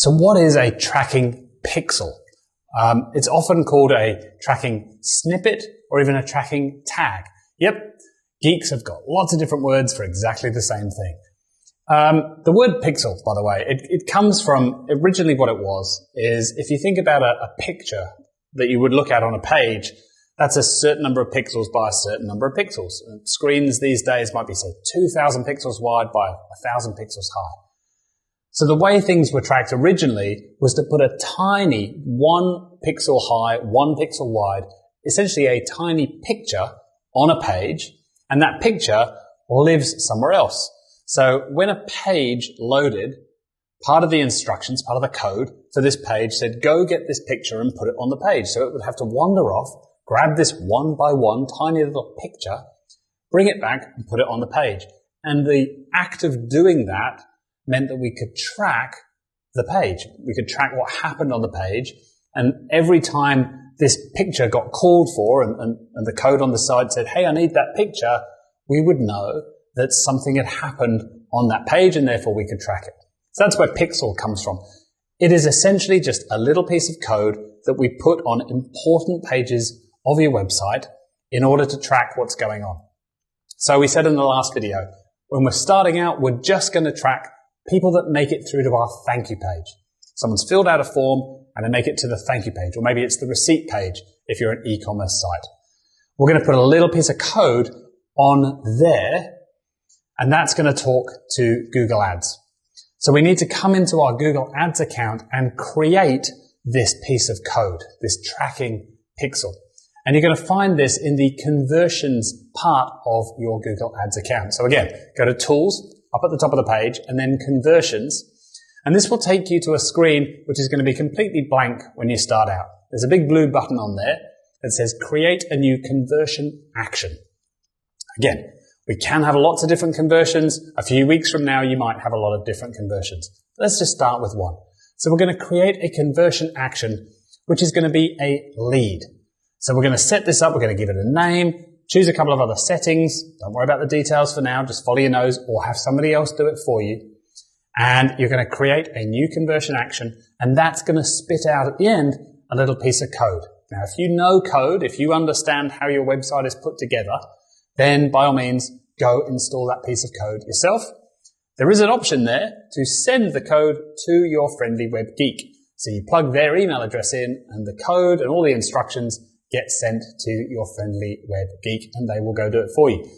So what is a tracking pixel? It's often called a tracking snippet or even a tracking tag. Yep, geeks have got lots of different words for exactly the same thing. The word pixel, by the way, it comes from, originally what it was is if you think about a picture that you would look at on a page, that's a certain number of pixels by a certain number of pixels. And screens these days might be, say, 2,000 pixels wide by 1,000 pixels high. So the way things were tracked originally was to put a tiny 1 pixel high, 1 pixel wide, essentially a tiny picture on a page, and that picture lives somewhere else. So when a page loaded, part of the instructions, part of the code for this page said, go get this picture and put it on the page. So it would have to wander off, grab this one by one tiny little picture, bring it back and put it on the page. And the act of doing that meant that we could track the page. We could track what happened on the page. And every time this picture got called for and the code on the side said, hey, I need that picture, we would know that something had happened on that page and therefore we could track it. So that's where pixel comes from. It is essentially just a little piece of code that we put on important pages of your website in order to track what's going on. So we said in the last video, when we're starting out, we're just going to track people that make it through to our thank you page. Someone's filled out a form and they make it to the thank you page, or maybe it's the receipt page if you're an e-commerce site. We're going to put a little piece of code on there, and that's going to talk to Google Ads. So we need to come into our Google Ads account and create this piece of code, this tracking pixel. And you're going to find this in the conversions part of your Google Ads account. So again, go to Tools, up at the top of the page, and then Conversions. And this will take you to a screen which is going to be completely blank when you start out. There's a big blue button on there that says Create a new conversion action. Again, we can have lots of different conversions. A few weeks from now, you might have a lot of different conversions. Let's just start with one. So we're going to create a conversion action, which is going to be a lead. So we're going to set this up. We're going to give it a name, choose a couple of other settings. Don't worry about the details for now. Just follow your nose or have somebody else do it for you. And you're going to create a new conversion action, and that's going to spit out at the end a little piece of code. Now, if you know code, if you understand how your website is put together, then by all means, go install that piece of code yourself. There is an option there to send the code to your friendly web geek. So you plug their email address in and the code and all the instructions get sent to your friendly web geek and they will go do it for you.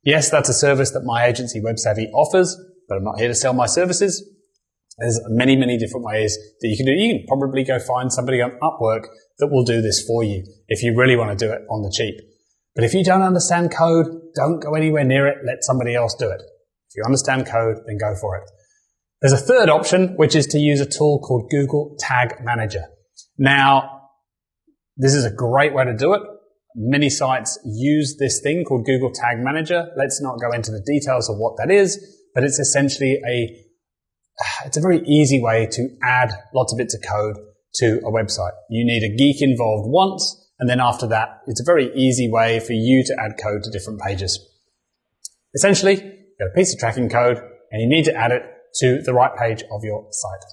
Yes, that's a service that my agency WebSavvy offers, but I'm not here to sell my services. There's many, many different ways that you can do it. You can probably go find somebody on Upwork that will do this for you if you really want to do it on the cheap. But if you don't understand code, don't go anywhere near it. Let somebody else do it. If you understand code, then go for it. There's a third option, which is to use a tool called Google Tag Manager. Now, this is a great way to do it. Many sites use this thing called Google Tag Manager. Let's not go into the details of what that is, but it's essentially it's a very easy way to add lots of bits of code to a website. You need a geek involved once, and then after that, it's a very easy way for you to add code to different pages. Essentially, you've got a piece of tracking code, and you need to add it to the right page of your site.